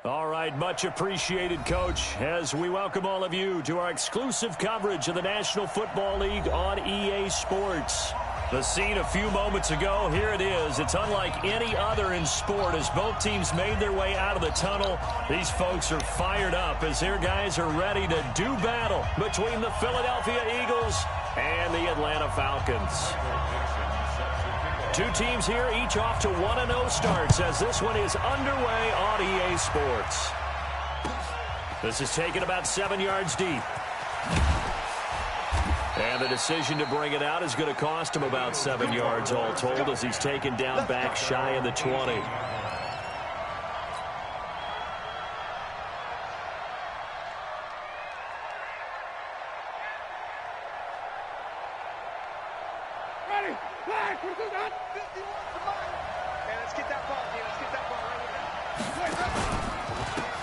All right, much appreciated, Coach, as we welcome all of you to our exclusive coverage of the National Football League on EA Sports. The scene a few moments ago, here it is. It's unlike any other in sport as both teams made their way out of the tunnel. These folks are fired up as their guys are ready to do battle between the Philadelphia Eagles and the Atlanta Falcons. Two teams here, each off to 1-0 starts as this one is underway on EA Sports. This is taken about 7 yards deep. And the decision to bring it out is going to cost him about 7 yards all told as he's taken down back shy of the 20.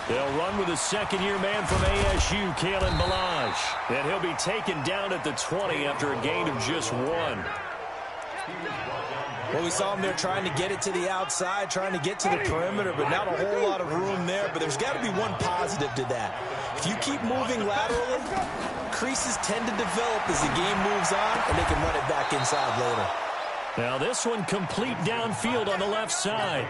They'll run with a second-year man from ASU, Kalen Ballage. And he'll be taken down at the 20 after a gain of just 1. Well, we saw him there trying to get it to the outside, trying to get to the perimeter, but not a whole lot of room there. But there's got to be one positive to that. If you keep moving laterally, creases tend to develop as the game moves on, and they can run it back inside later. Now this one complete downfield on the left side.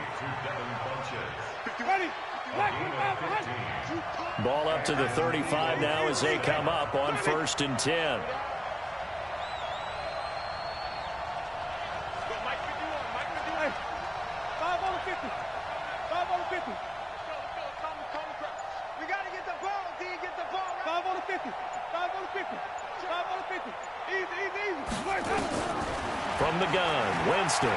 Ball up to the 35 now as they come up on 1st and 10. From the gun, Winston.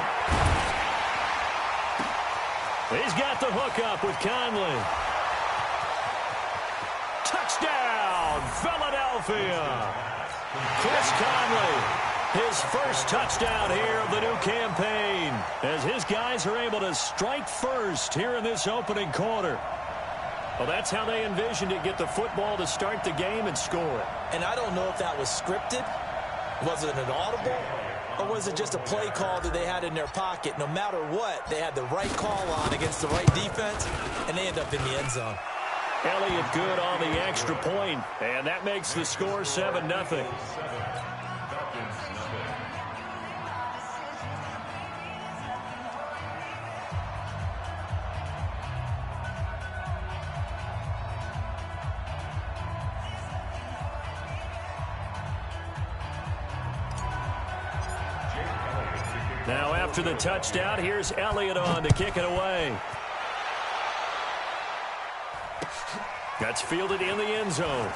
He's got the hook up with Conley. Touchdown, Philadelphia. Chris Conley, his first touchdown here of the new campaign, as his guys are able to strike first here in this opening quarter. Well, that's how they envisioned it, get the football to start the game and score it. And I don't know if that was scripted. Was it an audible? Or was it just a play call that they had in their pocket? No matter what, they had the right call on against the right defense, and they end up in the end zone. Elliott good on the extra point, and that makes the score 7-0. Now after the touchdown, here's Elliott on to kick it away. That's fielded in the end zone.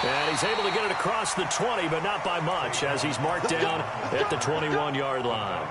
And he's able to get it across the 20, but not by much, as he's marked down at the 21-yard line.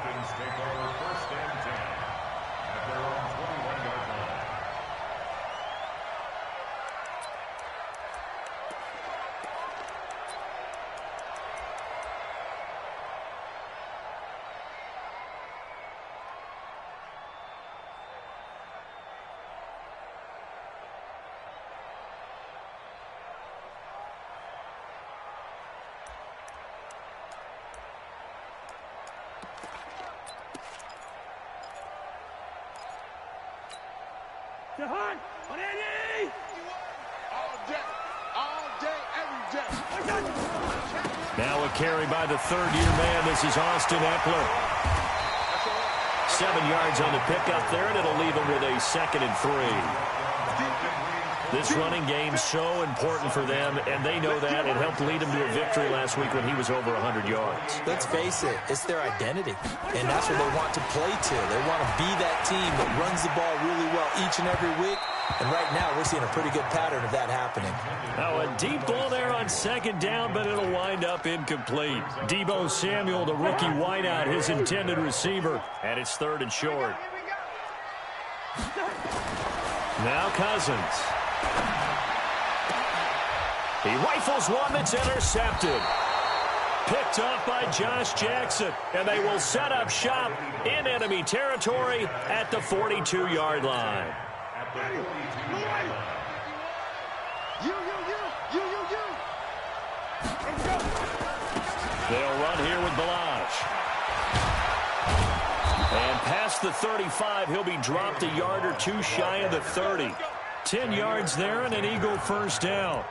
Now a carry by the third-year man. This is Austin Eckler. 7 yards on the pickup there, and it'll leave him with a 2nd and 3. This running game so important for them, and they know that. It helped lead them to a victory last week when he was over 100 yards. Let's face it, it's their identity, and that's what they want to play to. They want to be that team that runs the ball really well each and every week, and right now we're seeing a pretty good pattern of that happening. Now a deep ball there on 2nd down, but it'll wind up incomplete. Deebo Samuel, the rookie wideout, his intended receiver, and it's 3rd and short. Now Cousins. He rifles one that's intercepted. Picked up by Josh Jackson, and they will set up shop in enemy territory at the 42-yard line. They'll run here with Ballage. And past the 35, he'll be dropped a yard or two shy of the 30. 10 yards there and an Eagle first down.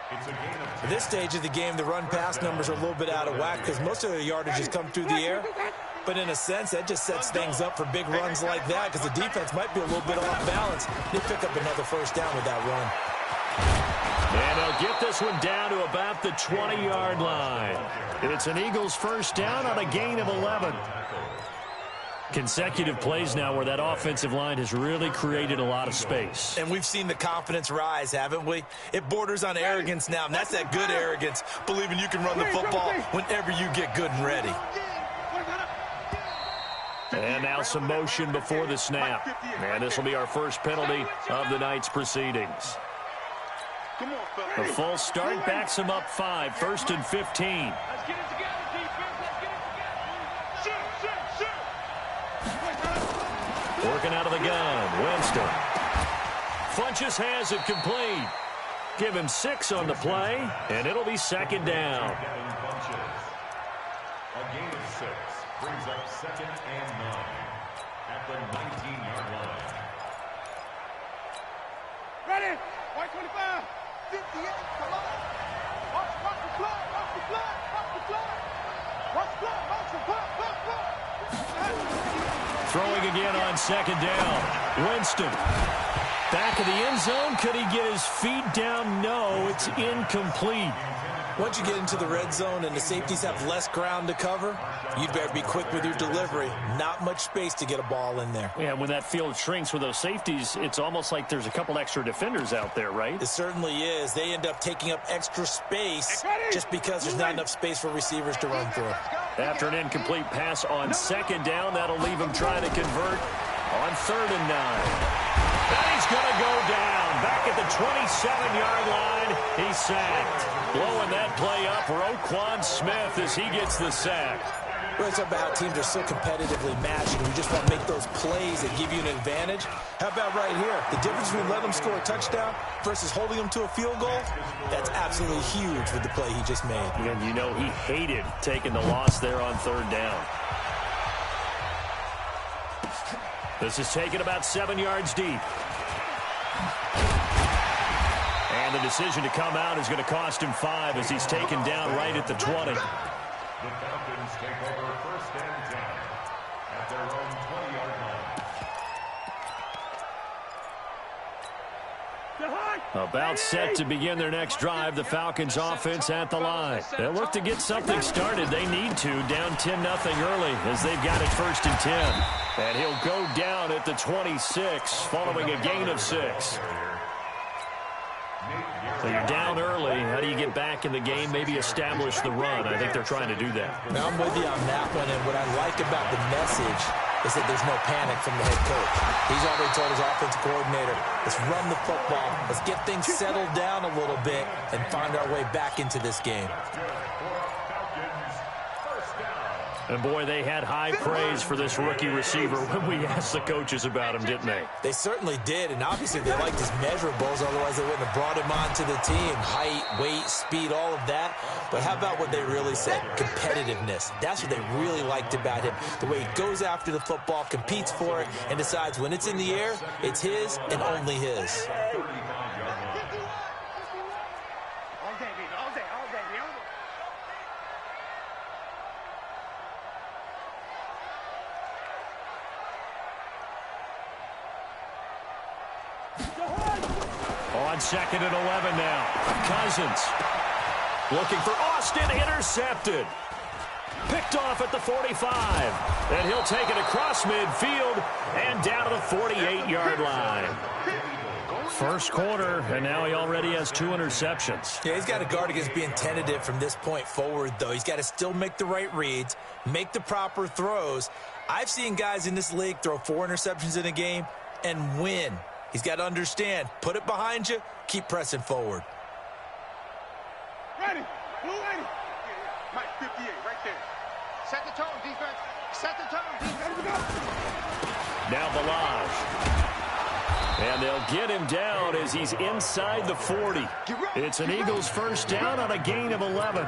At this stage of the game, the run-pass numbers are a little bit out of whack because most of the yardage has come through the air. But in a sense, that just sets things up for big runs like that because the defense might be a little bit off balance. They pick up another first down with that run. And they'll get this one down to about the 20-yard line. It's an Eagles first down on a gain of 11. Consecutive plays now where that offensive line has really created a lot of space. And we've seen the confidence rise, haven't we? It borders on arrogance now, and that's that good arrogance, believing you can run the football whenever you get good and ready. And now some motion before the snap. And this will be our first penalty of the night's proceedings. The full start backs him up 5, 1st and 15. Working out of the gun, Winston. Funches has it complete. Give him 6 on the play, and it'll be second down. A gain of 6 brings up 2nd and 9 at the 19-yard line. Ready? 125, 58, come on. Watch the blood, watch the blood, watch the blood. Watch the blood, watch the blood, blood. Throwing again on second down. Winston. Back of the end zone. Could he get his feet down? No, it's incomplete. Once you get into the red zone and the safeties have less ground to cover, you better be quick with your delivery. Not much space to get a ball in there. Yeah, when that field shrinks with those safeties, it's almost like there's a couple extra defenders out there, right? It certainly is. They end up taking up extra space just because there's not enough space for receivers to run through. After an incomplete pass on second down, that'll leave him trying to convert on 3rd and 9. And he's going to go down. Back at the 27-yard line, he's sacked. Blowing that play up, Roquan Smith as he gets the sack. We're talking about how teams are so competitively matched, and we just want to make those plays that give you an advantage. How about right here? The difference between letting them score a touchdown versus holding them to a field goal, that's absolutely huge with the play he just made. And you know he hated taking the loss there on 3rd down. This is taken about 7 yards deep. And the decision to come out is going to cost him 5 as he's taken down right at the 20. The Falcons take over 1st and 10 at their own 20-yard line. About set to begin their next drive. The Falcons offense at the line. They'll look to get something started. They need to. Down 10-0 early as they've got it 1st and 10. And he'll go down at the 26 following a gain of 6. So you're down early. How do you get back in the game? Maybe establish the run. I think they're trying to do that. Now, I'm with you on that one, and what I like about the message is that there's no panic from the head coach. He's already told his offensive coordinator, let's run the football, let's get things settled down a little bit and find our way back into this game. And, boy, they had high praise for this rookie receiver when we asked the coaches about him, didn't they? They certainly did, and obviously they liked his measurables, otherwise they wouldn't have brought him onto the team. Height, weight, speed, all of that. But how about what they really said? Competitiveness. That's what they really liked about him. The way he goes after the football, competes for it, and decides when it's in the air, it's his and only his. On 2nd and 11 now. Cousins looking for Austin, intercepted. Picked off at the 45. And he'll take it across midfield and down to the 48-yard line. First quarter, and now he already has 2 interceptions. Yeah, he's got to guard against being tentative from this point forward, though. He's got to still make the right reads, make the proper throws. I've seen guys in this league throw 4 interceptions in a game and win. He's got to understand, put it behind you, keep pressing forward. Ready, blue ready. Mike, 58, right there. Set the tone, defense. Set the tone, defense. Now Balaj. And they'll get him down as he's inside the 40. It's an Eagles first down on a gain of 11.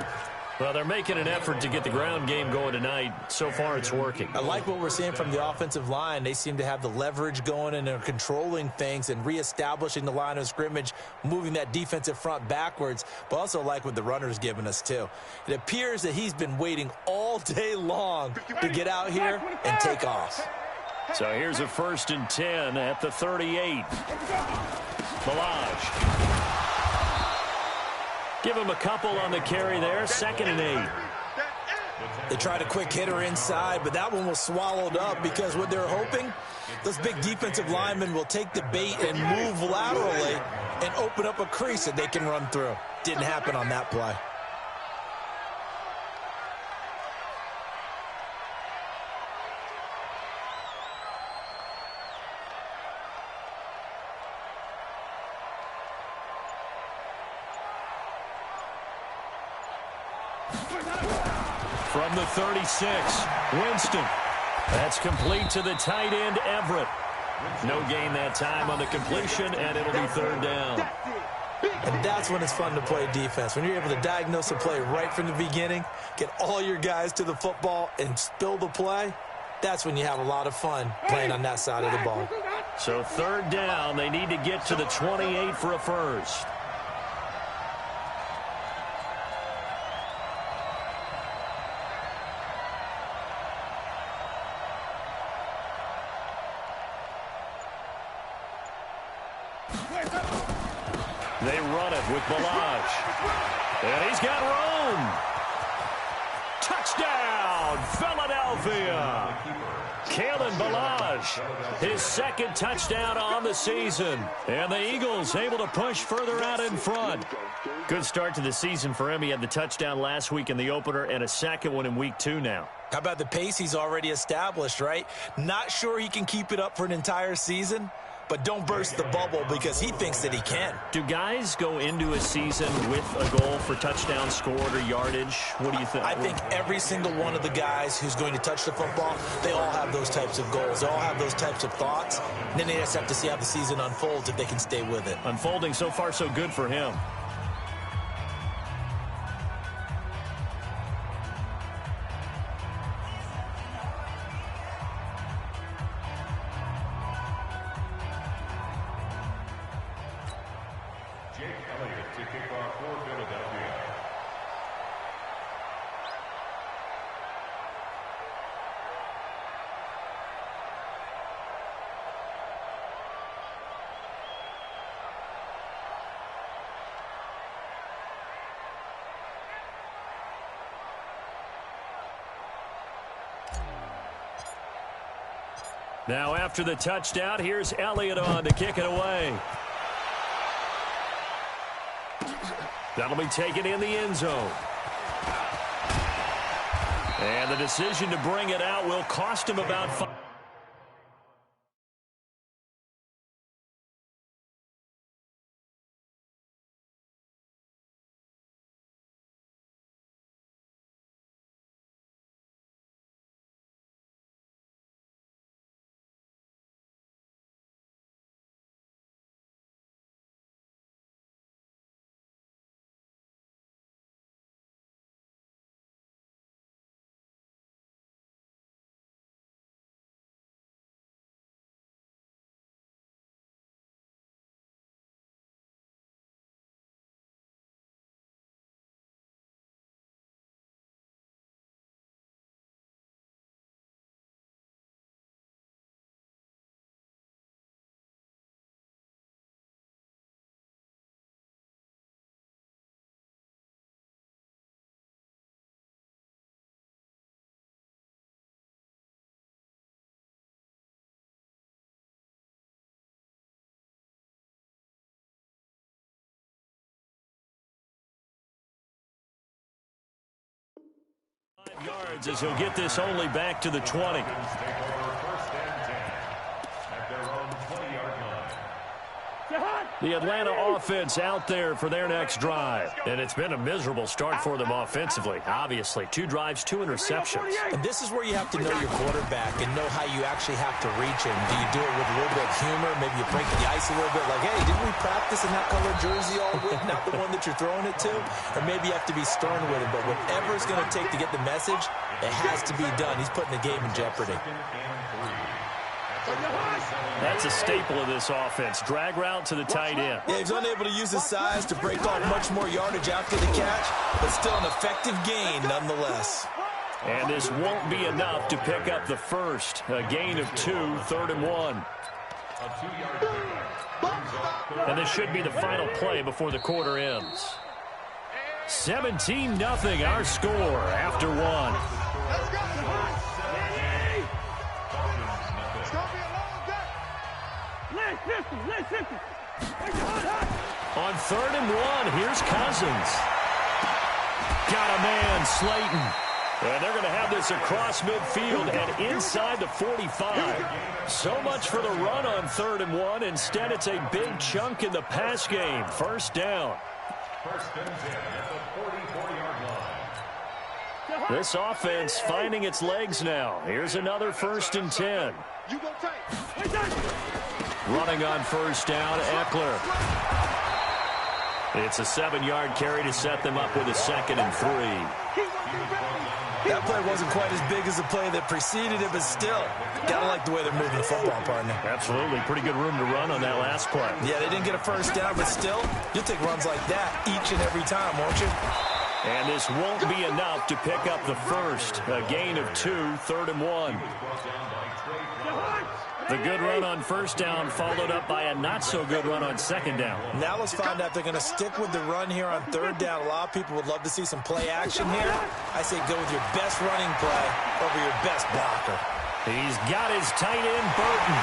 Well, they're making an effort to get the ground game going tonight. So far, it's working. I like what we're seeing from the offensive line. They seem to have the leverage going, and they're controlling things and reestablishing the line of scrimmage, moving that defensive front backwards, but also like what the runner's giving us, too. It appears that he's been waiting all day long to get out here and take off. So here's a 1st and 10 at the 38. Balaj. Give him a couple on the carry there. 2nd and 8. They tried a quick hitter inside, but that one was swallowed up because what they're hoping, those big defensive linemen will take the bait and move laterally and open up a crease that they can run through. Didn't happen on that play. From the 36, Winston. That's complete to the tight end, Everett. No gain that time on the completion, and it'll be 3rd down. And that's when it's fun to play defense. When you're able to diagnose a play right from the beginning, get all your guys to the football, and spill the play, that's when you have a lot of fun playing on that side of the ball. So 3rd down, they need to get to the 28 for a first. They run it with Balaj. And he's got room. Touchdown, Philadelphia. Kalen Balaj, his 2nd touchdown on the season. And the Eagles able to push further out in front. Good start to the season for him. He had the touchdown last week in the opener and a 2nd one in week 2 now. How about the pace he's already established, right? Not sure he can keep it up for an entire season, but don't burst the bubble because he thinks that he can. Do guys go into a season with a goal for touchdown scored or yardage? What do you think? I think every single one of the guys who's going to touch the football, they all have those types of goals. They all have those types of thoughts. And then they just have to see how the season unfolds if they can stay with it. Unfolding so far so good for him. Now after the touchdown, here's Elliott on to kick it away. That'll be taken in the end zone. And the decision to bring it out will cost him about 5. Yards as he'll get this only back to the 20. At their own 20-yard line. The Atlanta offense out there for their next drive. And it's been a miserable start for them offensively. Obviously, 2 drives, 2 interceptions. And this is where you have to know your quarterback and know how you actually have to reach him. Do you do it with a little bit of humor? Maybe you break the ice a little bit like, hey, didn't we practice in that color jersey all week? Not the one that you're throwing it to? Or maybe you have to be stern with him. But whatever it's going to take to get the message, it has to be done. He's putting the game in jeopardy. That's a staple of this offense. Drag route to the tight end. Yeah, he's unable to use his size to break off much more yardage after the catch, but still an effective gain nonetheless. And this won't be enough to pick up the first. A gain of 2, 3rd and 1. And this should be the final play before the quarter ends. 17-0 our score after 1. Let's go. On 3rd and 1, here's Cousins. Got a man, Slayton. And they're going to have this across midfield and inside the 45. So much for the run on 3rd and 1. Instead, it's a big chunk in the pass game. First down. First and 10 at the 44-yard line. This offense finding its legs now. Here's another 1st and 10. You go tight. Running on first down, Eckler. It's a 7-yard carry to set them up with a 2nd and 3. That play wasn't quite as big as the play that preceded it, but still, gotta like the way they're moving the football, partner. Absolutely. Pretty good room to run on that last play. Yeah, they didn't get a first down, but still, you'll take runs like that each and every time, won't you? And this won't be enough to pick up the first. A gain of 2, 3rd and 1. The good run on first down followed up by a not-so-good run on 2nd down. Now let's find out if they're going to stick with the run here on 3rd down. A lot of people would love to see some play action here. I say go with your best running play over your best blocker. He's got his tight end, Burton.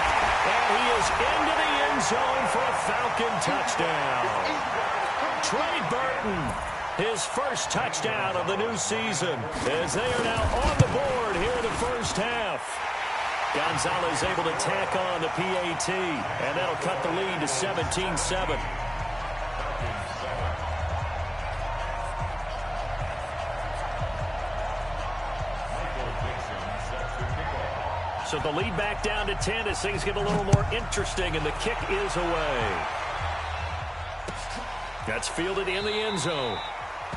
And he is into the end zone for a Falcon touchdown. Trey Burton, his first touchdown of the new season, as they are now on the board here in the first half. Gonzalez able to tack on the PAT, and that'll cut the lead to 17-7. So the lead back down to 10 as things get a little more interesting, and the kick is away. That's fielded in the end zone.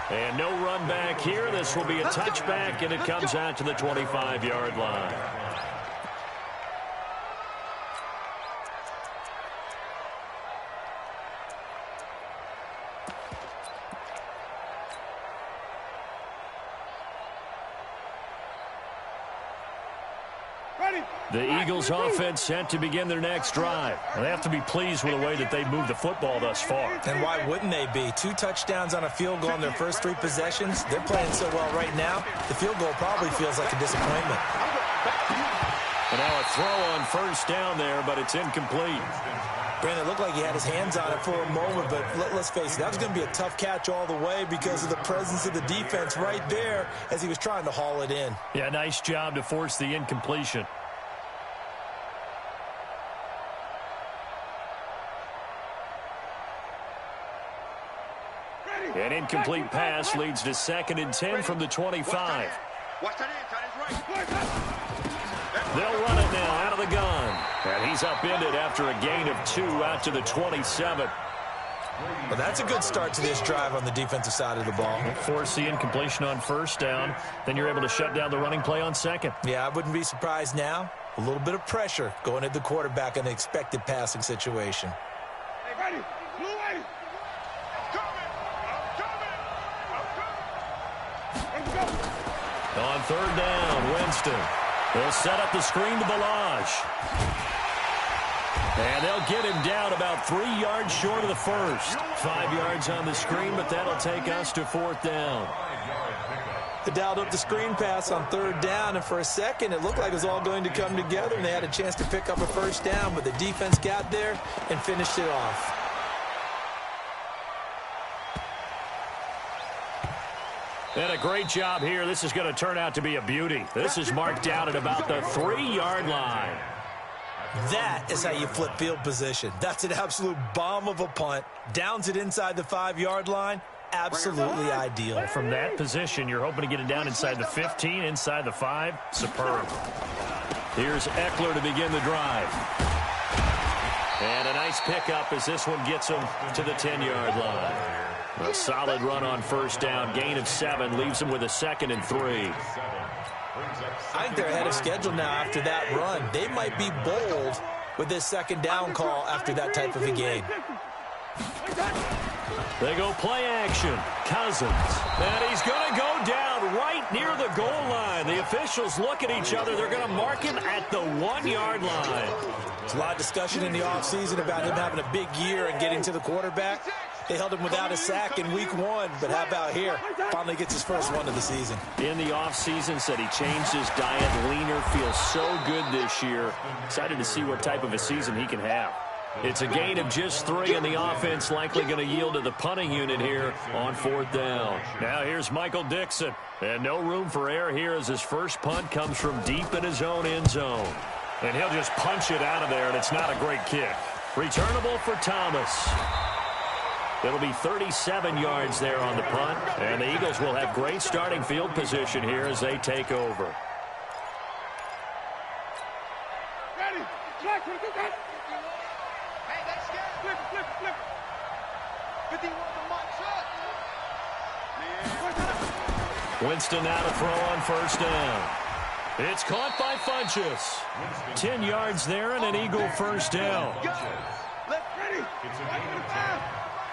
And no run back here. This will be a touchback, and it comes out to the 25-yard line. The Eagles offense set to begin their next drive. They have to be pleased with the way that they've moved the football thus far. And why wouldn't they be? 2 touchdowns on a field goal in their first 3 possessions. They're playing so well right now, the field goal probably feels like a disappointment. And now a throw on first down there, but it's incomplete. Brandon, it looked like he had his hands on it for a moment, but let's face it, that was going to be a tough catch all the way because of the presence of the defense right there as he was trying to haul it in. Yeah, nice job to force the incompletion. An incomplete pass leads to 2nd and 10 from the 25. They'll run it now out of the gun. And he's upended after a gain of 2 out to the 27. Well, that's a good start to this drive on the defensive side of the ball. Force the incompletion on first down. Then you're able to shut down the running play on 2nd. Yeah, I wouldn't be surprised now. A little bit of pressure going at the quarterback in an expected passing situation. Hey, ready. Blue way. On 3rd down, Winston. They'll set up the screen to Balazs. And they'll get him down about 3 yards short of the first. 5 yards on the screen, but that'll take us to 4th down. They dialed up the screen pass on 3rd down, and for a second it looked like it was all going to come together, and they had a chance to pick up a first down, but the defense got there and finished it off. And a great job here. This is going to turn out to be a beauty. This is marked down at about the 3-yard line. That is how you flip field position. That's an absolute bomb of a punt. Downs it inside the 5-yard line. Absolutely ideal. From that position, you're hoping to get it down inside the 15, inside the 5. Superb. Here's Eckler to begin the drive. And a nice pickup as this one gets him to the 10-yard line. A solid run on first down. Gain of 7 leaves him with a 2nd and 3. I think they're ahead of schedule now after that run. They might be bold with this 2nd down call after that type of a game. They go play action. Cousins. And he's going to go down right near the goal line. The officials look at each other. They're going to mark him at the 1-yard line. There's a lot of discussion in the offseason about him having a big year and getting to the quarterback. They held him without a sack in week 1, but how about here? Finally gets his first one of the season. In the offseason, said he changed his diet, leaner, feels so good this year. Excited to see what type of a season he can have. It's a gain of just 3, and the offense likely going to yield to the punting unit here on 4th down. Now here's Michael Dixon. And no room for error here as his first punt comes from deep in his own end zone. And he'll just punch it out of there, and it's not a great kick. Returnable for Thomas. It'll be 37 yards there on the punt, and the Eagles will have great starting field position here as they take over. Ready. Track, hey, that's scared. Flip. 51 to Mike shot. Winston now to throw on first down. It's caught by Funchess. 10 yards there and an Eagle first down. Left, ready.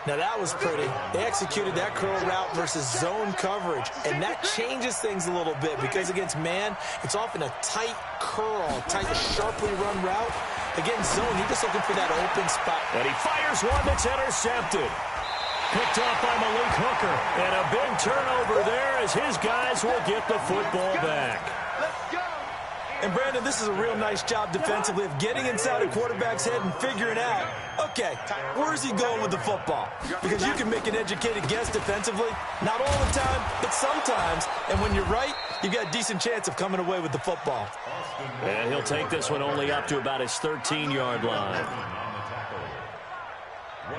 Now that was pretty. They executed that curl route versus zone coverage, and that changes things a little bit because against man, it's often a tight curl, tight, sharply run route. Against zone, you're just looking for that open spot. And he fires one that's intercepted. Picked off by Malik Hooker. And a big turnover there as his guys will get the football back. Let's go. And, Brandon, this is a real nice job defensively of getting inside a quarterback's head and figuring out, okay, where's he going with the football? Because you can make an educated guess defensively, not all the time, but sometimes. And when you're right, you've got a decent chance of coming away with the football. And he'll take this one only up to about his 13-yard line.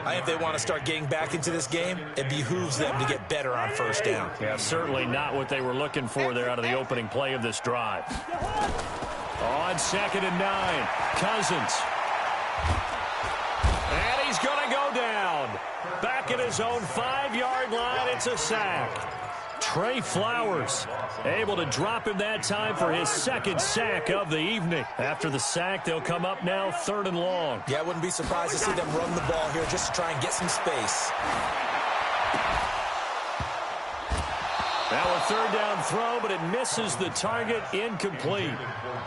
I think if they want to start getting back into this game, it behooves them to get better on first down. Yeah, certainly not what they were looking for there out of the opening play of this drive. On 2nd and 9, Cousins. And he's going to go down. Back at his own 5-yard line, it's a sack. Trey Flowers able to drop him that time for his 2nd sack of the evening. After the sack, they'll come up now 3rd and long. Yeah, I wouldn't be surprised to see them run the ball here just to try and get some space. Now a 3rd down throw, but it misses the target, incomplete.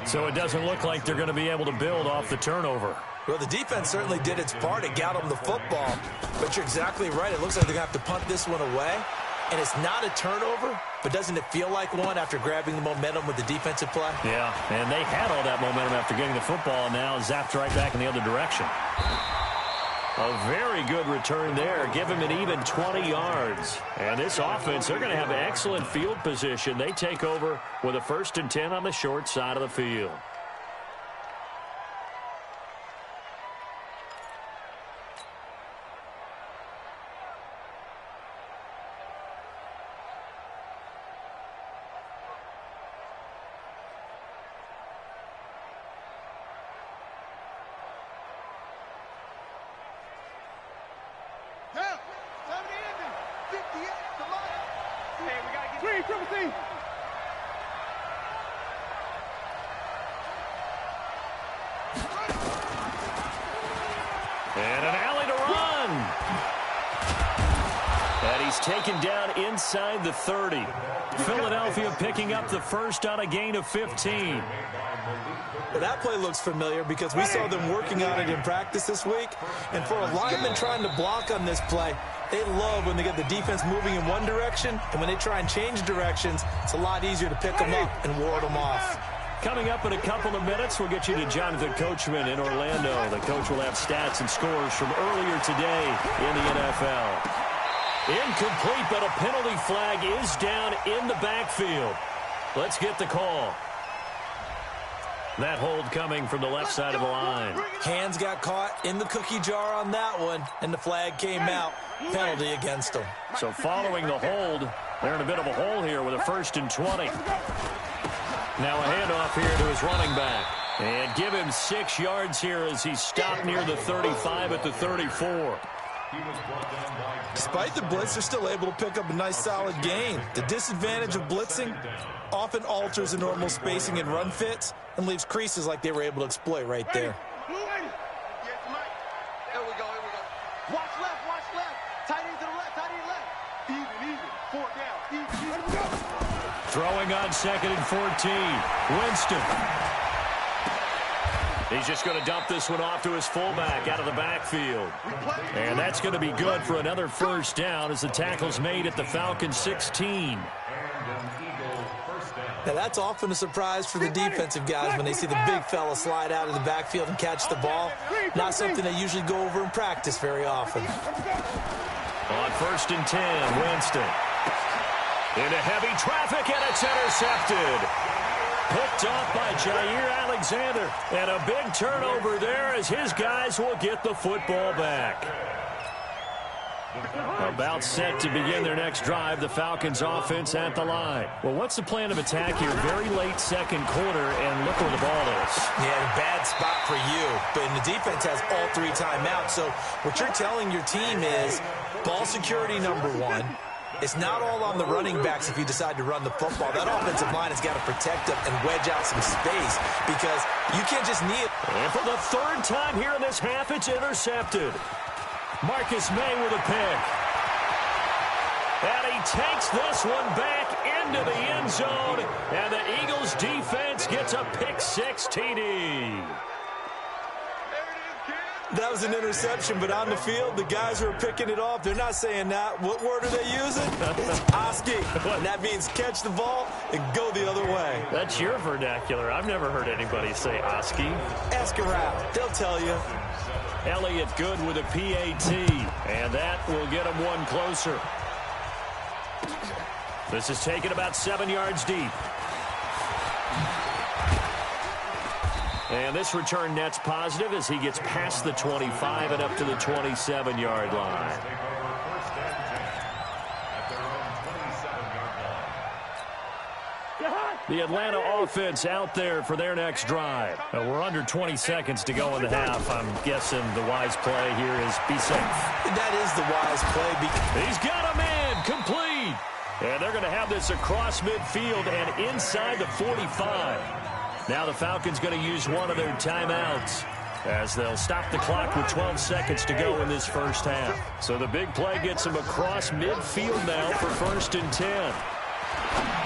So it doesn't look like they're going to be able to build off the turnover. Well, the defense certainly did its part. It got them the football. But you're exactly right. It looks like they're going to have to punt this one away. And it's not a turnover, but doesn't it feel like one after grabbing the momentum with the defensive play? Yeah, and they had all that momentum after getting the football, and now zapped right back in the other direction. A very good return there. Give him an even 20 yards. And this offense, they're going to have excellent field position. They take over with a 1st and 10 on the short side of the field. And an alley to run. And he's taken down inside the 30. Philadelphia picking up the first on a gain of 15. Well, that play looks familiar because we saw them working on it in practice this week. And for a lineman trying to block on this play, they love when they get the defense moving in one direction, and when they try and change directions, it's a lot easier to pick them up and ward them off. Coming up in a couple of minutes, we'll get you to Jonathan Coachman in Orlando. The coach will have stats and scores from earlier today in the NFL. Incomplete, but a penalty flag is down in the backfield. Let's get the call. That hold coming from the left side of the line. Hands got caught in the cookie jar on that one, and the flag came out. Penalty against them. So following the hold, they're in a bit of a hole here with a 1st and 20. Now a handoff here to his running back. And give him 6 yards here as he stopped near the 35 at the 34. Despite the blitz, they're still able to pick up a nice solid gain. The disadvantage of blitzing often alters the normal spacing and run fits and leaves creases like they were able to exploit right there. Here we go. Watch left. Tight end to the left, tight end left. Even. 4 down. Even. Throwing on 2nd and 14. Winston. He's just going to dump this one off to his fullback out of the backfield. And that's going to be good for another 1st down as the tackle's made at the Falcons 16. Now that's often a surprise for the defensive guys when they see the big fella slide out of the backfield and catch the ball. Not something they usually go over in practice very often. On 1st and 10, Winston. Into heavy traffic, and it's intercepted. Picked off by Jair Alexander. And a big turnover there as his guys will get the football back. About set to begin their next drive, the Falcons offense at the line. Well, what's the plan of attack here? Very late 2nd quarter, and look where the ball is. Yeah, bad spot for you. But the defense has all 3 timeouts. So what you're telling your team is ball security #1. It's not all on the running backs if you decide to run the football. That offensive line has got to protect them and wedge out some space because you can't just kneel. And for the 3rd time here in this half, it's intercepted. Marcus May with a pick. And he takes this one back into the end zone. And the Eagles defense gets a pick-6 TD. That was an interception, but on the field, the guys who are picking it off, they're not saying that. What word are they using? It's Oski. And that means catch the ball and go the other way. That's your vernacular. I've never heard anybody say Oski. Ask around. They'll tell you. Elliott good with a PAT, and that will get him one closer. This is taken about 7 yards deep. And this return net's positive as he gets past the 25 and up to the 27-yard line. The Atlanta offense out there for their next drive. We're under 20 seconds to go in the half. I'm guessing the wise play here is be safe. That is the wise play. He's got a man complete. And they're going to have this across midfield and inside the 45. Now the Falcons going to use one of their timeouts as they'll stop the clock with 12 seconds to go in this 1st half. So the big play gets them across midfield now for 1st and 10.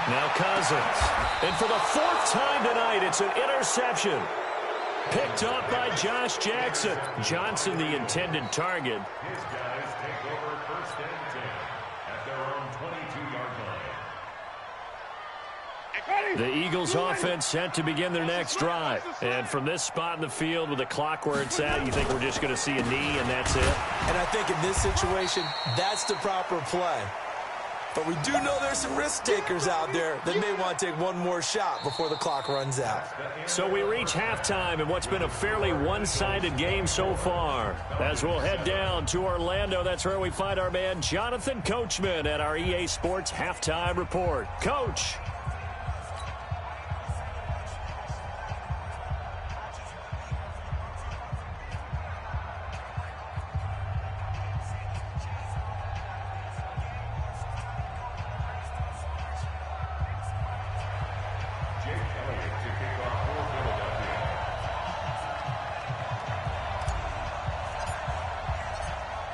Now Cousins. And for the 4th time tonight, it's an interception. Picked up by Josh Jackson. Johnson, the intended target. His guys take over 1st and 10 at their own 22-yard line. The Eagles offense set to begin their next drive. And from this spot in the field with the clock where it's at, you think we're just going to see a knee and that's it? And I think in this situation, that's the proper play. But we do know there's some risk takers out there that may want to take one more shot before the clock runs out. So we reach halftime in what's been a fairly one-sided game so far. As we'll head down to Orlando, that's where we find our man Jonathan Coachman at our EA Sports Halftime Report. Coach.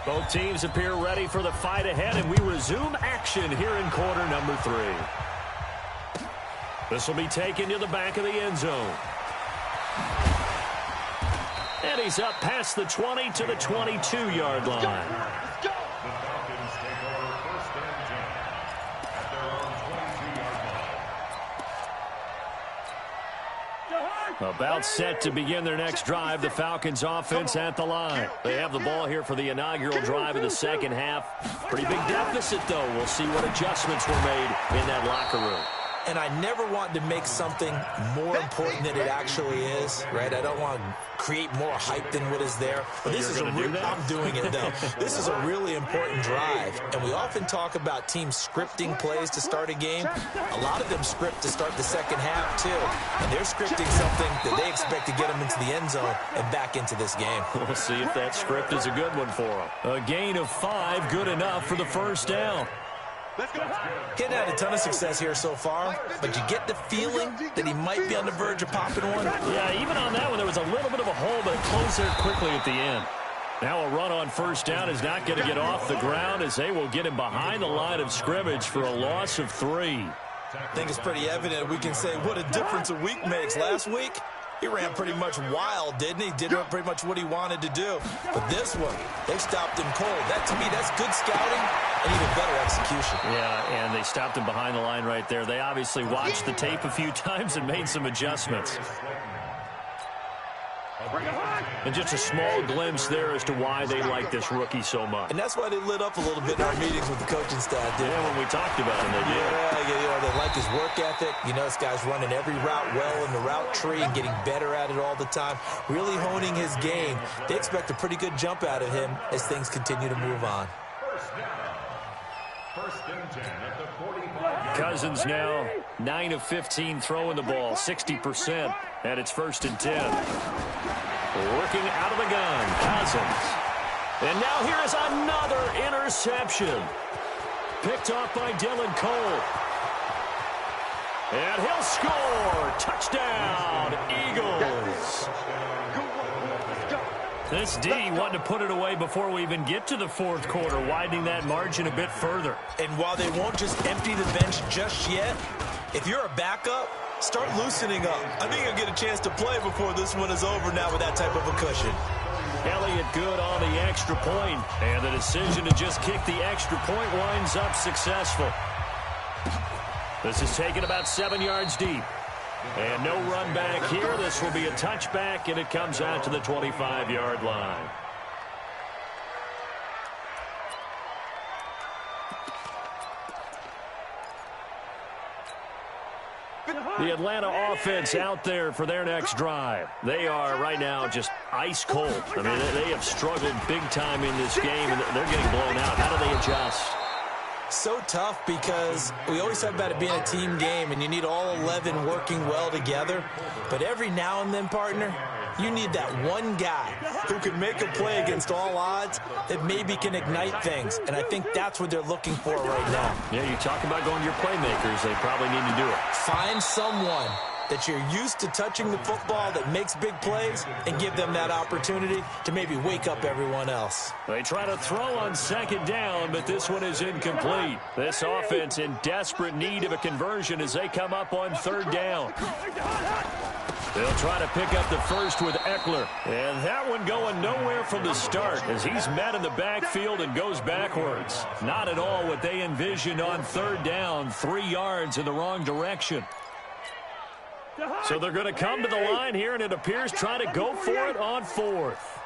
Both teams appear ready for the fight ahead, and we resume action here in quarter number 3. This will be taken to the back of the end zone. And he's up past the 20 to the 22-yard line. The Falcons take over 1st and 10 at their own 22-yard line. About set to begin their next drive, the Falcons offense at the line. They have the ball here for the inaugural drive of the 2nd half. Pretty big deficit, though. We'll see what adjustments were made in that locker room. and I never want to make something more important than it actually is, right? I don't want to create more hype than what is there. But this is I'm doing it, though. This is a really important drive, and we often talk about teams scripting plays to start a game. A lot of them script to start the second half, too, and they're scripting something that they expect to get them into the end zone and back into this game. We'll see if that script is a good one for them. A gain of 5, good enough for the first down. He'd had a ton of success here so far, but you get the feeling that he might be on the verge of popping one. Yeah, even on that one, there was a little bit of a hole, but it closed there quickly at the end. Now a run on first down is not going to get off the ground as they will get him behind the line of scrimmage for a loss of 3. I think it's pretty evident we can say what a difference a week makes. Last week, he ran pretty much wild, didn't he? Did pretty much what he wanted to do. But this one, they stopped him cold. That, to me, that's good scouting and even better execution. Yeah, and they stopped him behind the line right there. They obviously watched the tape a few times and made some adjustments. And just a small glimpse there as to why they like this rookie so much. And that's why they lit up a little bit in our meetings with the coaching staff. Yeah, when we talked about him, they did. Yeah, they like his work ethic. You know, this guy's running every route well in the route tree and getting better at it all the time, really honing his game. They expect a pretty good jump out of him as things continue to move on. First and 10 at the 45. Cousins now 9 of 15 throwing the ball, 60%, and it's 1st and 10. Working out of the gun, Cousins. And now here is another interception. Picked off by Dylan Cole. And he'll score. Touchdown, Eagles. This D wanted to put it away before we even get to the fourth quarter, widening that margin a bit further. And while they won't just empty the bench just yet, if you're a backup, start loosening up. I think you'll get a chance to play before this one is over now with that type of a cushion. Elliott good on the extra point, and the decision to just kick the extra point winds up successful. This is taken about 7 yards deep. And no run back here. This will be a touchback, and it comes out to the 25-yard line. The Atlanta offense out there for their next drive. They are right now just ice cold. I mean, they have struggled big time in this game, and they're getting blown out. How do they adjust? So tough because we always talk about it being a team game, and you need all 11 working well together. But every now and then, partner, you need that one guy who can make a play against all odds that maybe can ignite things. And I think that's what they're looking for right now. Yeah, you talk about going to your playmakers. They probably need to do it. Find someone that you're used to touching the football that makes big plays and give them that opportunity to maybe wake up everyone else. They try to throw on second down, but this one is incomplete. This offense in desperate need of a conversion as they come up on third down. They'll try to pick up the first with Eckler. And that one going nowhere from the start as he's met in the backfield and goes backwards. Not at all what they envisioned on third down, 3 yards in the wrong direction. So they're going to come to the line here, and it appears try to go for it on fourth.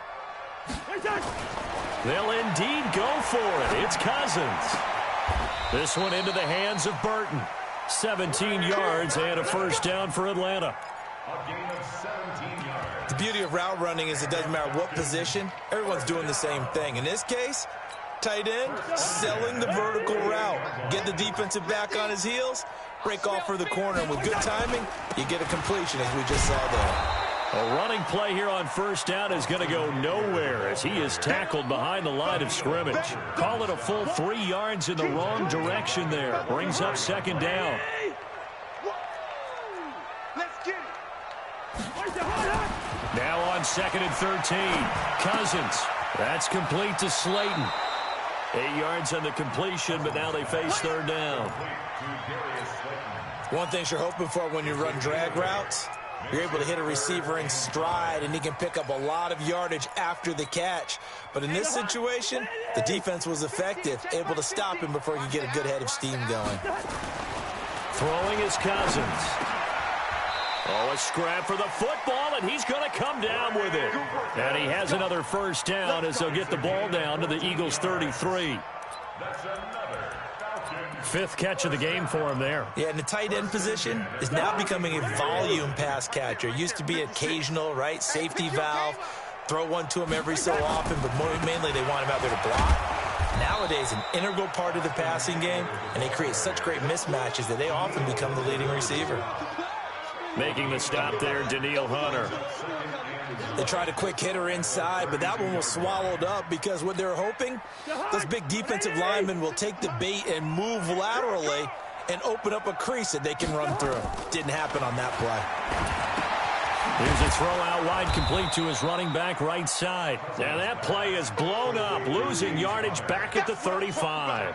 They'll indeed go for it. It's Cousins. This one into the hands of Burton. 17 yards and a first down for Atlanta. A gain of 17 yards. The beauty of route running is it doesn't matter what position. Everyone's doing the same thing. In this case, tight end, selling the vertical route. Get the defensive back on his heels, break off for the corner. And with good timing, you get a completion as we just saw there. A running play here on first down is going to go nowhere as he is tackled behind the line of scrimmage. Call it a full 3 yards in the wrong direction there. Brings up second down. Let's get it. Now on 2nd and 13. Cousins. That's complete to Slayton. 8 yards on the completion, but now they face third down. One thing you're hoping for when you run drag routes, you're able to hit a receiver in stride, and he can pick up a lot of yardage after the catch. But in this situation, the defense was effective, able to stop him before he could get a good head of steam going. Throwing is Cousins. Oh, a scrap for the football, and he's going to come down with it. And he has another first down as they'll get the ball down to the Eagles' 33. Fifth catch of the game for him there. Yeah, and the tight end position is now becoming a volume pass catcher. Used to be occasional, right? Safety valve. Throw one to him every so often, but mainly they want him out there to block. Nowadays, an integral part of the passing game, and they create such great mismatches that they often become the leading receiver. Making the stop there, Danielle Hunter. They tried a quick hitter inside, but that one was swallowed up because what they're hoping, those big defensive linemen will take the bait and move laterally and open up a crease that they can run through. Didn't happen on that play. Here's a throw out wide, complete to his running back right side. And that play is blown up, losing yardage back at the 35.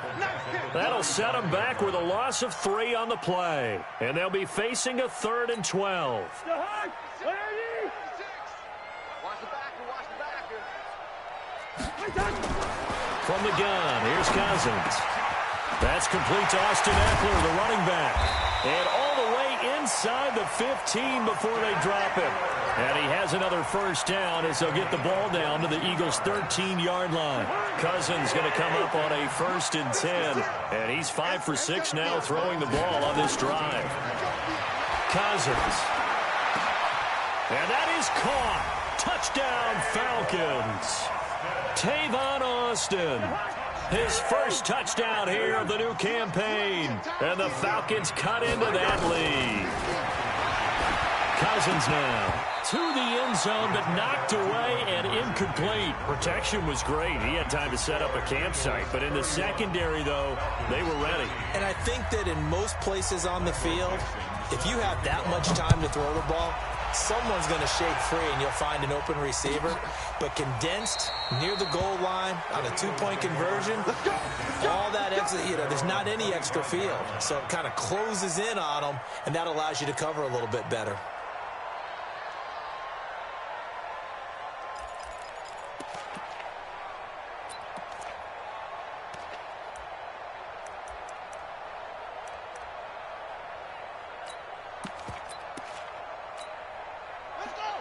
That'll set them back with a loss of 3 on the play. And they'll be facing a 3rd and 12. From the gun, here's Cousins. That's complete to Austin Eckler, the running back. And all the way inside the 15 before they drop him. And he has another first down as they'll get the ball down to the Eagles' 13-yard line. Cousins going to come up on a 1st and 10. And he's 5 for 6 now throwing the ball on this drive. Cousins. And that is caught. Touchdown, Falcons. Tavon Austin. His first touchdown here of the new campaign. And the Falcons cut into that lead. Cousins now to the end zone, but knocked away and incomplete. Protection was great. He had time to set up a campsite. But in the secondary, though, they were ready. And I think that in most places on the field, if you have that much time to throw the ball, someone's going to shake free and you'll find an open receiver. But condensed near the goal line on a 2-point conversion, all that extra, there's not any extra field. So it kind of closes in on them, and that allows you to cover a little bit better.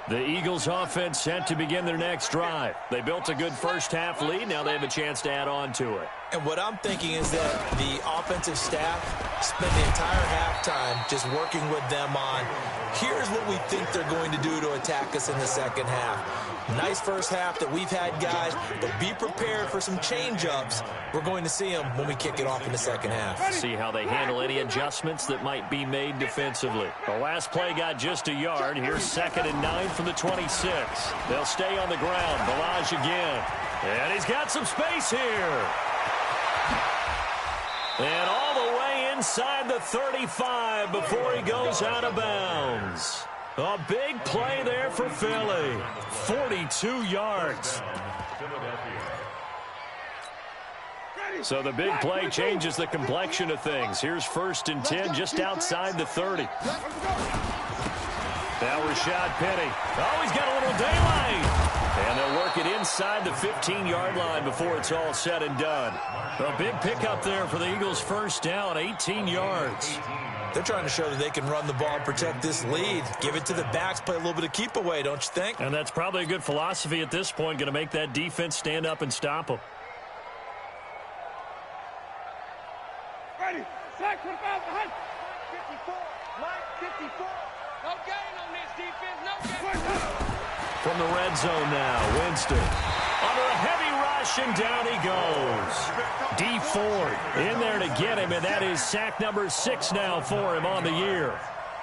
The Eagles offense set to begin their next drive. They built a good first-half lead. Now they have a chance to add on to it. And what I'm thinking is that the offensive staff spent the entire halftime just working with them on, here's what we think they're going to do to attack us in the second half. Nice first half that we've had, guys, but be prepared for some change-ups. We're going to see them when we kick it off in the second half. See how they handle any adjustments that might be made defensively. The last play got just a yard. Here's 2nd and 9 from the 26. They'll stay on the ground. Balaj again. And he's got some space here. And all the way inside the 35 before he goes out of bounds. A big play there for Philly. 42 yards. So the big play changes the complexion of things. Here's 1st and 10 just outside the 30. Now Rashad Penny. Oh, he's got a little daylight. And they'll work it inside the 15-yard line before it's all said and done. A big pickup there for the Eagles' first down, 18 yards. They're trying to show that they can run the ball and protect this lead. Give it to the backs, play a little bit of keep away, don't you think? And that's probably a good philosophy at this point, going to make that defense stand up and stop them. Ready, sack 25 behind. 54, Mike, 54. No gain on this defense, no gain. From the red zone now, Winston. Under a heavy rush, and down he goes. D Ford in there to get him, and that is sack number 6 now for him on the year.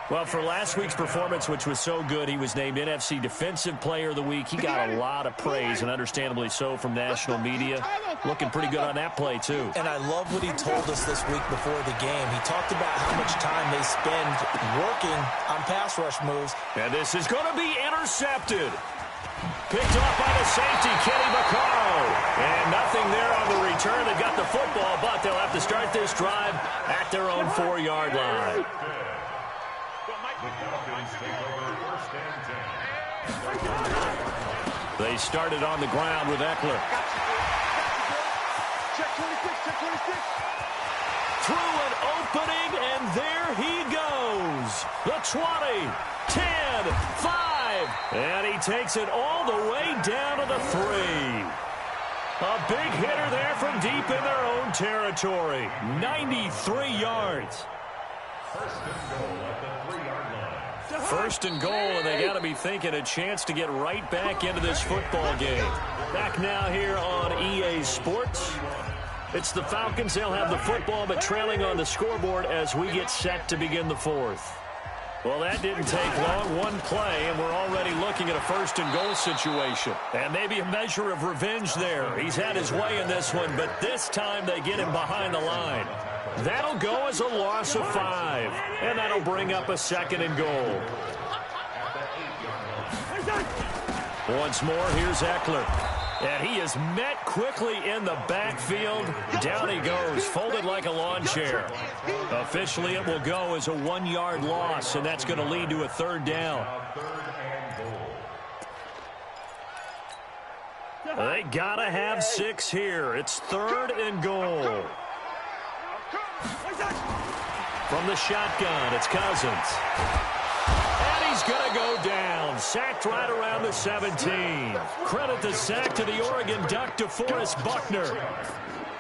Well, for last week's performance, which was so good, he was named NFC Defensive Player of the Week. He got a lot of praise, and understandably so, from national media. Looking pretty good on that play, too. And I love what he told us this week before the game. He talked about how much time they spend working on pass rush moves. And this is going to be intercepted. Picked off by the safety, Kenny Vaccaro. And nothing there on the return. They've got the football, but they'll have to start this drive at their own 4-yard line. They started on the ground with Eckler. Check 26, check 26. Through an opening, and there he goes. The 20, 10, 5. And he takes it all the way down to the 3. A big hitter there from deep in their own territory. 93 yards. First and goal, and they got to be thinking a chance to get right back into this football game. Back now here on EA Sports. It's the Falcons. They'll have the football, but trailing on the scoreboard as we get set to begin the fourth. Well, that didn't take long. One play, and we're already looking at a first and goal situation. And maybe a measure of revenge there. He's had his way in this one, but this time they get him behind the line. That'll go as a loss of 5, and that'll bring up a second and goal. Once more, here's Eckler. And he is met quickly in the backfield. Down he goes, folded like a lawn chair. Officially, it will go as a 1-yard loss, and that's going to lead to a third down. They got to have 6 here. It's third and goal. From the shotgun, it's Cousins. And he's going to go down. Sacked right around the 17. Credit the sack to the Oregon Duck, DeForest Buckner.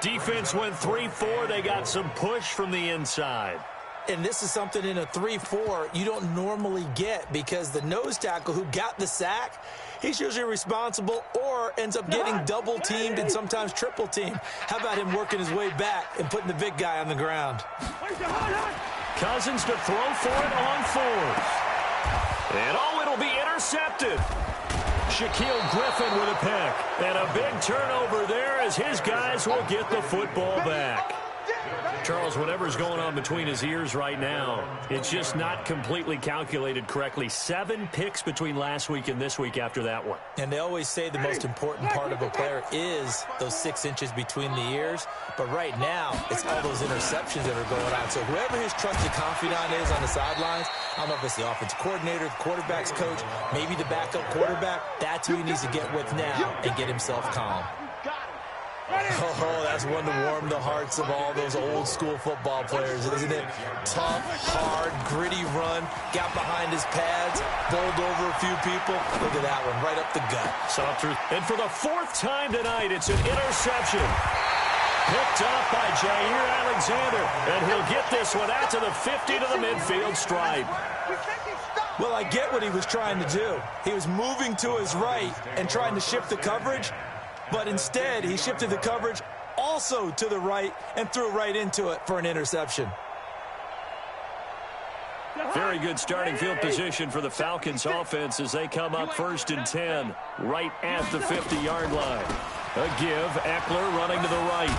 Defense went 3-4. They got some push from the inside. And this is something in a 3-4 you don't normally get, because the nose tackle who got the sack, he's usually responsible or ends up getting double-teamed and sometimes triple-teamed. How about him working his way back and putting the big guy on the ground? Cousins to throw for it on 4th. And it'll be intercepted. Shaquille Griffin with a pick. And a big turnover there as his guys will get the football back. Charles, whatever's going on between his ears right now, it's just not completely calculated correctly. 7 picks between last week and this week after that one. And they always say the most important part of a player is those 6 inches between the ears. But right now, it's all those interceptions that are going on. So whoever his trusted confidant is on the sidelines, I don't know if it's the offensive coordinator, the quarterback's coach, maybe the backup quarterback, that's who he needs to get with now and get himself calm. Oh, that's one to warm the hearts of all those old school football players, isn't it? Tough, hard, gritty run, got behind his pads, bowled over a few people. Look at that one, right up the gut. And for the 4th time tonight, it's an interception. Picked up by Jair Alexander, and he'll get this one out to the 50 to the midfield stripe. Well, I get what he was trying to do. He was moving to his right and trying to shift the coverage. But instead, he shifted the coverage also to the right and threw right into it for an interception. Very good starting field position for the Falcons offense as they come up 1st and 10 right at the 50-yard line. A give, Eckler running to the right.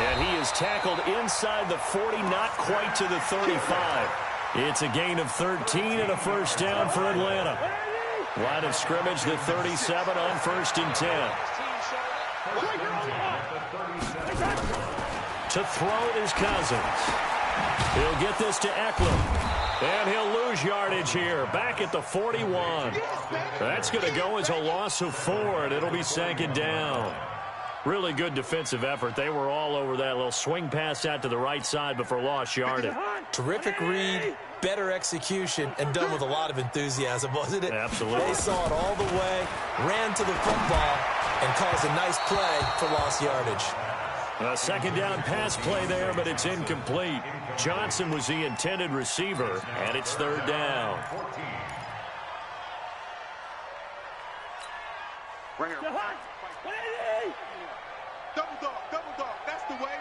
And he is tackled inside the 40, not quite to the 35. It's a gain of 13 and a first down for Atlanta. Line of scrimmage, the 37 on 1st and 10. To throw is Cousins. He'll get this to Eckler. And he'll lose yardage here, back at the 41. That's going to go as a loss of 4, and it'll be 2nd down. Really good defensive effort. They were all over that little swing pass out to the right side, but for lost yardage. Terrific read, better execution, and done with a lot of enthusiasm, wasn't it? Absolutely. They saw it all the way, ran to the football, and caused a nice play for lost yardage. A 2nd down pass play there, but it's incomplete. Johnson was the intended receiver, and it's 3rd down. Right here. Double dog, that's the way.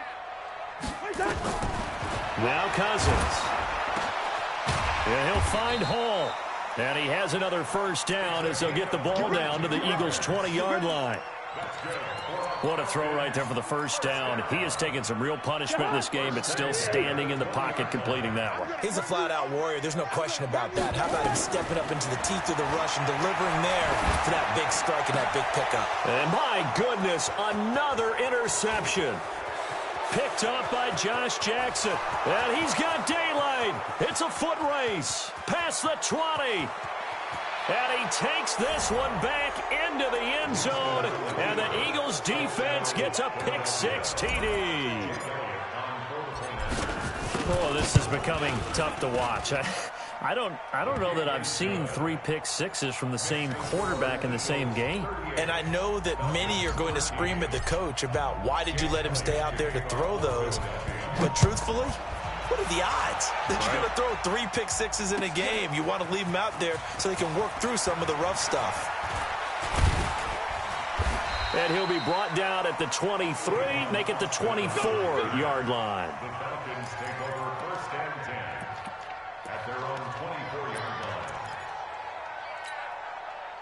Now Cousins. And he'll find Hall. And he has another first down as they'll get the ball down to the Eagles' 20-yard line. What a throw right there for the first down. He has taken some real punishment in this game, but still standing in the pocket completing that one. He's a flat-out warrior. There's no question about that. How about him stepping up into the teeth of the rush and delivering there for that big strike and that big pickup? And my goodness, another interception. Picked up by Josh Jackson. And he's got daylight. It's a foot race. Past the 20. And he takes this one back into the end zone. And the Eagles defense gets a pick-6 TD. Oh, this is becoming tough to watch. I don't know that I've seen 3 pick sixes from the same quarterback in the same game. And I know that many are going to scream at the coach about why did you let him stay out there to throw those. But truthfully, what are the odds that you're going to throw 3 pick sixes in a game? You want to leave them out there so they can work through some of the rough stuff. And he'll be brought down at the 23, make it the 24-yard line. The Falcons take over first and 10 at their own 24-yard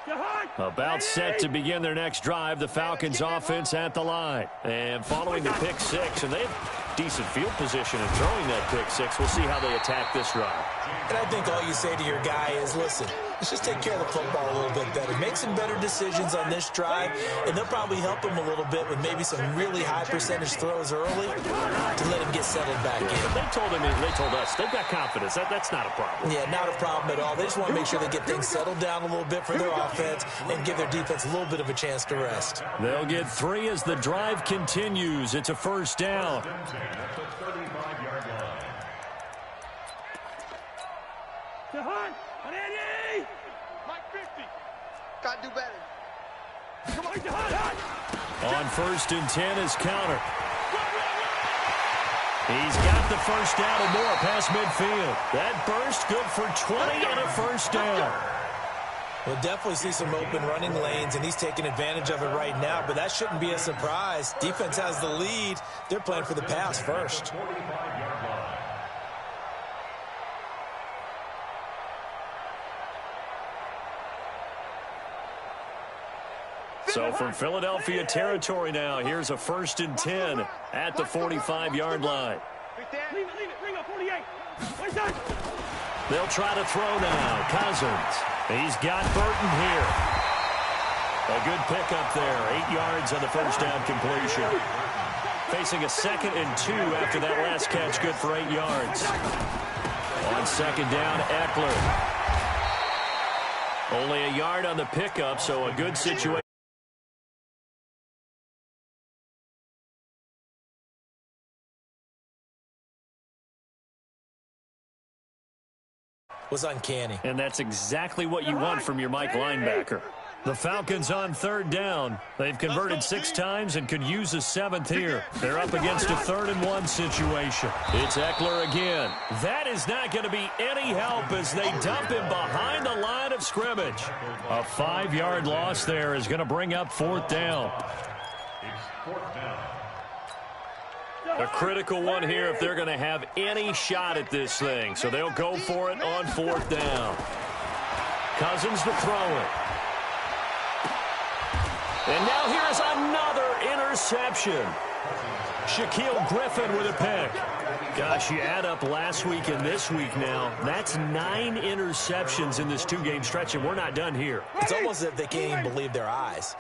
line. About set to begin their next drive, the Falcons offense at the line. And following the pick six, and they have decent field position in throwing that pick six. We'll see how they attack this drive. And I think all you say to your guy is, listen, let's just take care of the football a little bit better. Make some better decisions on this drive, and they'll probably help him a little bit with maybe some really high percentage throws early to let him get settled back in. They told us they've got confidence. That's not a problem. Yeah, not a problem at all. They just want to make sure they get things settled down a little bit for their offense and give their defense a little bit of a chance to rest. They'll get 3 as the drive continues. It's a first down. At the 35-yard line. Mike 50. Got to do better. Come on, On first and 10 is counter. He's got the first down and more past midfield. That burst good for 20 and a first down. We'll definitely see some open running lanes, and he's taking advantage of it right now, but that shouldn't be a surprise. Defense has the lead. They're playing for the pass first. 45-yard line. So from Philadelphia territory now, here's a first and 10 at the 45-yard line. Leave it. Bring up 48. They'll try to throw now. Cousins. He's got Burton here. A good pickup there. 8 yards on the first down completion. Facing a 2nd and 2 after that last catch, good for 8 yards. On second down, Eckler. Only a yard on the pickup, so a good situation. Was uncanny. And that's exactly what you want from your Mike linebacker. The Falcons on third down. They've converted 6 times and could use a 7th here. They're up against a 3rd and 1 situation. It's Eckler again. That is not going to be any help as they dump him behind the line of scrimmage. A 5-yard loss there is going to bring up 4th down. It's 4th down. A critical one here if they're going to have any shot at this thing. So they'll go for it on 4th down. Cousins to throw it. And now here's another interception. Shaquille Griffin with a pick. Gosh, you add up last week and this week now. That's 9 interceptions in this 2-game stretch, and we're not done here. It's almost as if they can't even believe their eyes.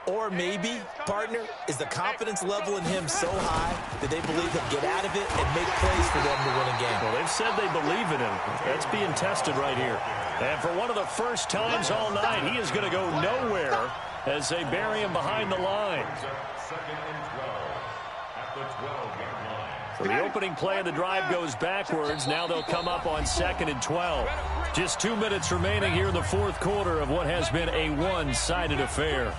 Or maybe, partner, is the confidence level in him so high that they believe he'll get out of it and make plays for them to win a game. Well, they've said they believe in him. That's being tested right here. And for one of the first times all night, he is going to go nowhere as they bury him behind the line. 2nd and 12 at the 12-yard line. So the opening play of the drive goes backwards. Now they'll come up on 2nd and 12. Just 2 minutes remaining here in the 4th quarter of what has been a one-sided affair.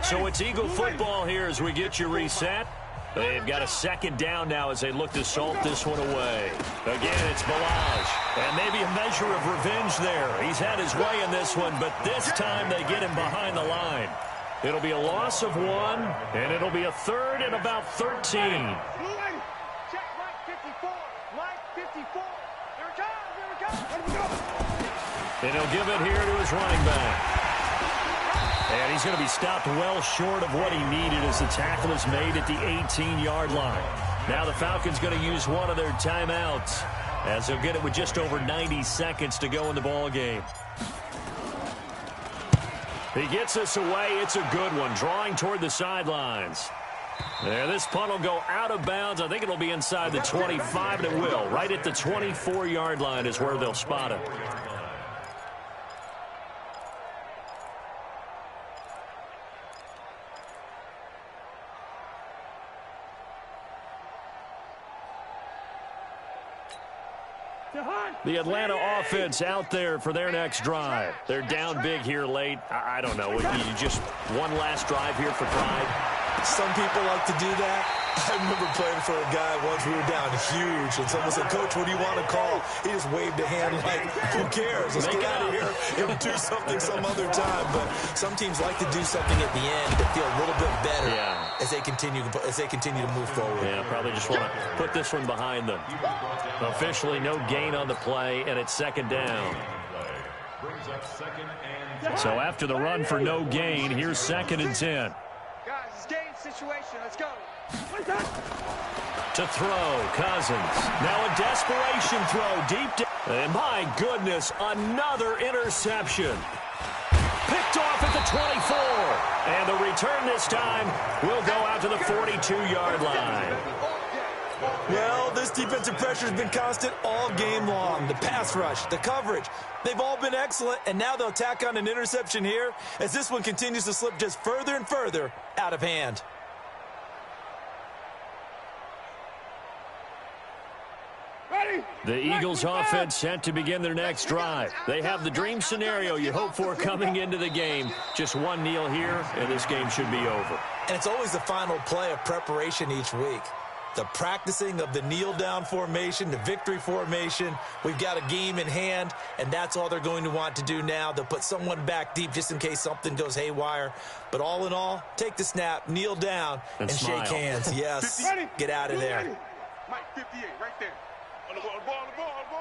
So it's Eagle football here as we get you reset. They've got a 2nd down now as they look to salt this one away. Again, it's Balaj. And maybe a measure of revenge there. He's had his way in this one, but this time they get him behind the line. It'll be a loss of 1, and it'll be a 3rd and about 13. Check Mike 54. Mike 54. Here it comes. Let him go. And he'll give it here to his running back. And he's going to be stopped well short of what he needed as the tackle is made at the 18-yard line. Now the Falcons going to use one of their timeouts as they'll get it with just over 90 seconds to go in the ball game. He gets us away. It's a good one, drawing toward the sidelines. There, this punt will go out of bounds. I think it'll be inside the 25, and it will. Right at the 24-yard line is where they'll spot it. The Atlanta offense out there for their next drive. They're down big here late. I don't know. Would you just one last drive here for pride? Some people like to do that. I remember playing for a guy once. We were down huge, and someone said, "Coach, what do you want to call?" He just waved a hand like, "Who cares? Let's get out of here and do something some other time." But some teams like to do something at the end to feel a little bit better as they continue to move forward. Yeah, probably just want to put this one behind them. Officially, no gain on the play, and it's second down. So after the run for no gain, here's 2nd and 10. Guys, it's game situation. Let's go. To throw, Cousins. Now a desperation throw deep down. And my goodness, another interception. Picked off at the 24. And the return this time will go out to the 42-yard line. Well, this defensive pressure has been constant all game long. The pass rush, the coverage, they've all been excellent, and now they'll tack on an interception here as this one continues to slip just further and further out of hand. The Eagles offense set to begin their next drive. They have the dream scenario you hope for coming into the game. Just one kneel here, and this game should be over. And it's always the final play of preparation each week. The practicing of the kneel-down formation, the victory formation. We've got a game in hand, and that's all they're going to want to do now. They'll put someone back deep just in case something goes haywire. But all in all, take the snap, kneel down, and shake hands. Yes, get out of there. Mike, 58, right there. On the ball, on the ball, on the ball.